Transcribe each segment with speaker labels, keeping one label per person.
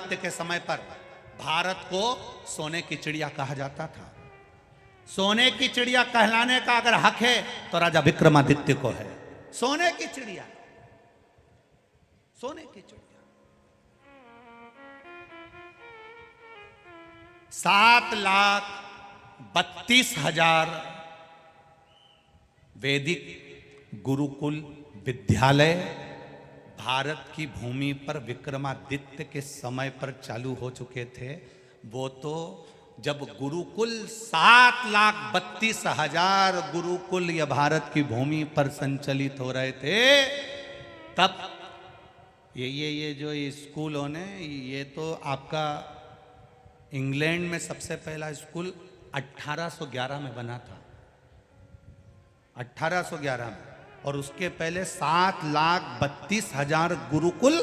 Speaker 1: विक्रमादित्य के समय पर भारत को सोने की चिड़िया कहा जाता था। सोने की चिड़िया कहलाने का अगर हक है तो राजा विक्रमादित्य को है। सोने की चिड़िया, सोने की चिड़िया। 7,32,000 वैदिक गुरुकुल विद्यालय भारत की भूमि पर विक्रमादित्य के समय पर चालू हो चुके थे। वो तो जब गुरुकुल 7,32,000 गुरुकुल या भारत की भूमि पर संचालित हो रहे थे, तब ये जो स्कूल होने, ये तो आपका इंग्लैंड में सबसे पहला स्कूल 1811 में बना था, 1811 में। और उसके पहले 7,32,000 गुरुकुल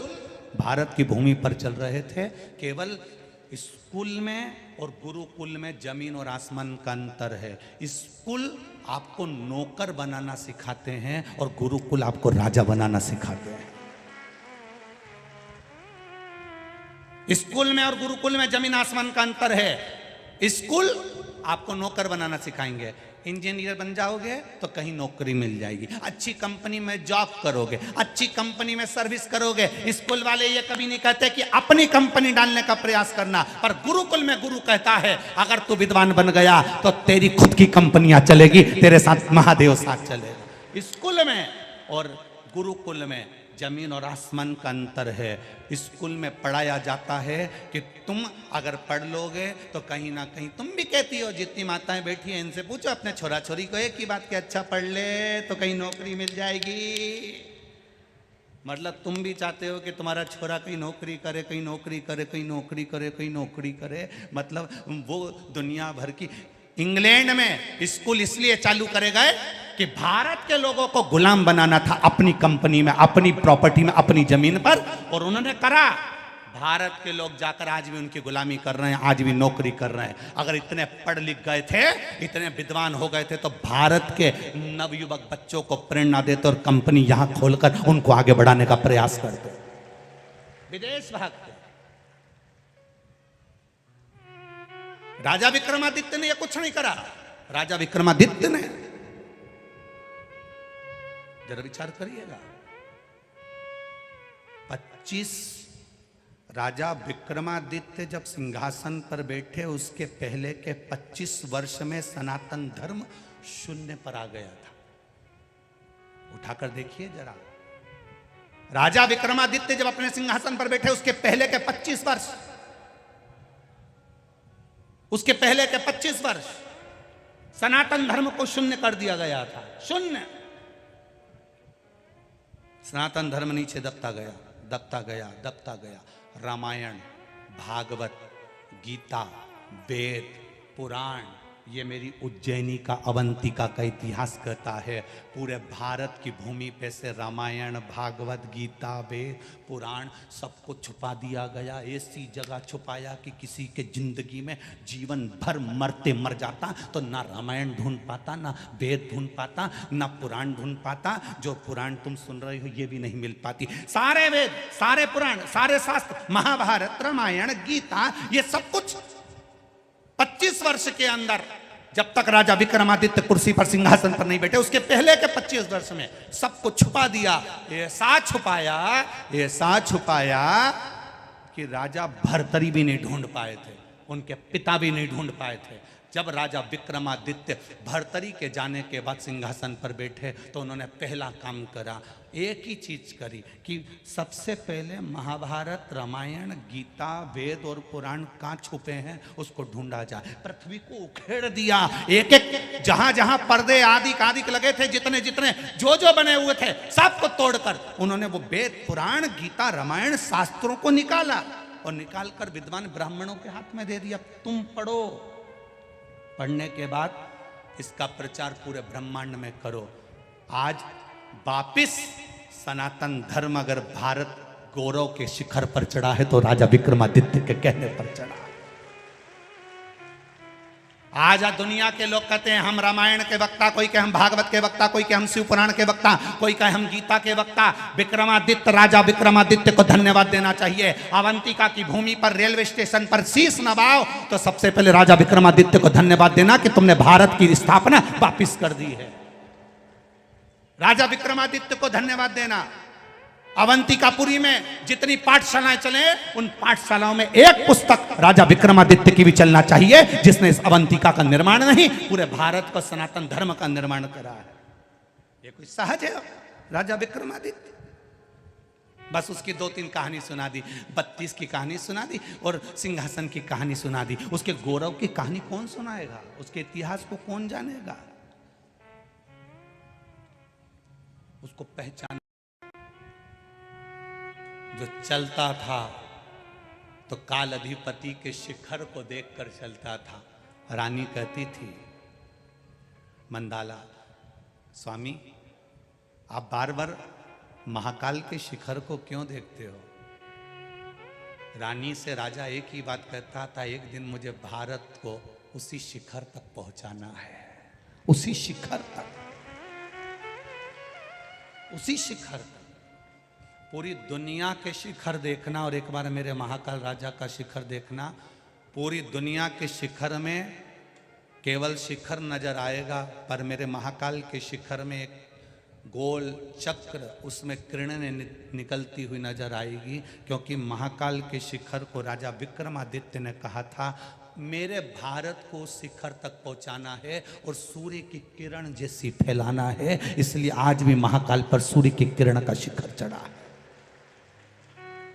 Speaker 1: भारत की भूमि पर चल रहे थे। केवल स्कूल में और गुरुकुल में जमीन और आसमान का अंतर है। स्कूल आपको नौकर बनाना सिखाते हैं और गुरुकुल आपको राजा बनाना सिखाते हैं। स्कूल में और गुरुकुल में जमीन आसमान का अंतर है। स्कूल आपको नौकर बनाना सिखाएंगे, इंजीनियर बन जाओगे तो कहीं नौकरी मिल जाएगी, अच्छी कंपनी में जॉब करोगे, अच्छी कंपनी में सर्विस करोगे। स्कूल वाले ये कभी नहीं कहते कि अपनी कंपनी डालने का प्रयास करना, पर गुरुकुल में गुरु कहता है अगर तू विद्वान बन गया तो तेरी खुद की कंपनियां चलेगी, तेरे साथ महादेव साथ चलेगा। स्कूल में और गुरुकुल में जमीन और आसमान का अंतर है। स्कूल में पढ़ाया जाता है कि तुम अगर पढ़ लोगे तो कहीं ना कहीं, तुम भी कहती हो, जितनी माताएं बैठी हैं इनसे पूछो अपने छोरा छोरी को एक ही बात कि अच्छा पढ़ ले तो कहीं नौकरी मिल जाएगी। मतलब तुम भी चाहते हो कि तुम्हारा छोरा कहीं नौकरी करे, कहीं नौकरी करे, कहीं नौकरी करे, कहीं नौकरी करे। मतलब वो दुनिया भर की। इंग्लैंड में स्कूल इसलिए चालू करे गए कि भारत के लोगों को गुलाम बनाना था अपनी कंपनी में, अपनी प्रॉपर्टी में, अपनी जमीन पर, और उन्होंने करा। भारत के लोग जाकर आज भी उनकी गुलामी कर रहे हैं, आज भी नौकरी कर रहे हैं। अगर इतने पढ़ लिख गए थे, इतने विद्वान हो गए थे तो भारत के नवयुवक बच्चों को प्रेरणा देते और कंपनी यहां खोलकर उनको आगे बढ़ाने का प्रयास करते। विदेश भागते। राजा विक्रमादित्य ने यह कुछ नहीं करा। राजा विक्रमादित्य ने, जरा विचार करिएगा, 25 राजा विक्रमादित्य जब सिंहासन पर बैठे, उसके पहले के 25 वर्ष में सनातन धर्म शून्य पर आ गया था। उठाकर देखिए जरा। राजा विक्रमादित्य जब अपने सिंहासन पर बैठे, उसके पहले के 25 वर्ष, उसके पहले के 25 वर्ष सनातन धर्म को शून्य कर दिया गया था। शून्य। सनातन धर्म नीचे दबता गया, दबता गया, दबता गया। रामायण, भागवत, गीता, वेद, पुराण, ये मेरी उज्जैनी का, अवंतिका का इतिहास कहता है। पूरे भारत की भूमि पे से रामायण, भागवत, गीता, वेद, पुराण सबको छुपा दिया गया। ऐसी जगह छुपाया कि किसी के जिंदगी में जीवन भर मरते मर जाता तो ना रामायण ढूंढ पाता, ना वेद ढूंढ पाता, ना पुराण ढूंढ पाता। जो पुराण तुम सुन रहे हो ये भी नहीं मिल पाती। सारे वेद, सारे पुराण, सारे शास्त्र, महाभारत, रामायण, गीता, ये सब कुछ 25 वर्ष के अंदर, जब तक राजा विक्रमादित्य कुर्सी पर, सिंहासन पर नहीं बैठे, उसके पहले के 25 वर्ष में सबको छुपा दिया। ऐसा छुपाया, ऐसा छुपाया कि राजा भर्तरी भी नहीं ढूंढ पाए थे, उनके पिता भी नहीं ढूंढ पाए थे। जब राजा विक्रमादित्य भर्तरी के जाने के बाद सिंहासन पर बैठे तो उन्होंने पहला काम करा, एक ही चीज करी कि सबसे पहले महाभारत, रामायण, गीता, वेद और पुराण कहाँ छुपे हैं उसको ढूंढा जाए। पृथ्वी को उखेड़ दिया। एक एक जहां जहां पर्दे आदि लगे थे, जितने जितने जो बने हुए थे, सबको तोड़कर उन्होंने वो वेद, पुराण, गीता, रामायण, शास्त्रों को निकाला और निकालकर विद्वान ब्राह्मणों के हाथ में दे दिया, तुम पढ़ो। पढ़ने के बाद इसका प्रचार पूरे ब्रह्मांड में करो। आज वापिस सनातन धर्म अगर भारत गौरव के शिखर पर चढ़ा है तो राजा विक्रमादित्य के कहने पर चढ़ा। आज दुनिया के लोग कहते हैं हम रामायण के वक्ता, कोई कहे हम भागवत के वक्ता, कोई कहे हम शिव पुराण के वक्ता, कोई कहे हम गीता के वक्ता। विक्रमादित्य, राजा विक्रमादित्य को धन्यवाद देना चाहिए। अवंतिका की भूमि पर रेलवे स्टेशन पर शीश नवाओ तो सबसे पहले राजा विक्रमादित्य को धन्यवाद देना कि तुमने भारत की स्थापना वापिस कर दी है। राजा विक्रमादित्य को धन्यवाद देना। अवंतिकापुरी में जितनी पाठशालाएं चले, उन पाठशालाओं में एक पुस्तक राजा विक्रमादित्य की भी चलना चाहिए, जिसने इस अवंतिका का निर्माण नहीं, पूरे भारत को सनातन धर्म का निर्माण करा है। ये कोई सहज है राजा विक्रमादित्य? बस उसकी 2-3 कहानी सुना दी, 32 की कहानी सुना दी और सिंहासन की कहानी सुना दी। उसके गौरव की कहानी कौन सुनाएगा? उसके इतिहास को कौन जानेगा? उसको पहचान जो चलता था तो काल अधिपति के शिखर को देखकर चलता था। रानी कहती थी मंदाला, स्वामी आप बार बार महाकाल के शिखर को क्यों देखते हो? रानी से राजा एक ही बात कहता था, एक दिन मुझे भारत को उसी शिखर तक पहुंचाना है, उसी शिखर तक, उसी शिखर तक। पूरी दुनिया के शिखर देखना और एक बार मेरे महाकाल राजा का शिखर देखना। पूरी दुनिया के शिखर में केवल शिखर नजर आएगा, पर मेरे महाकाल के शिखर में एक गोल चक्र, उसमें किरणें निकलती हुई नजर आएगी, क्योंकि महाकाल के शिखर को राजा विक्रमादित्य ने कहा था मेरे भारत को शिखर तक पहुंचाना है और सूर्य की किरण जैसी फैलाना है। इसलिए आज भी महाकाल पर सूर्य की किरण का शिखर चढ़ा है।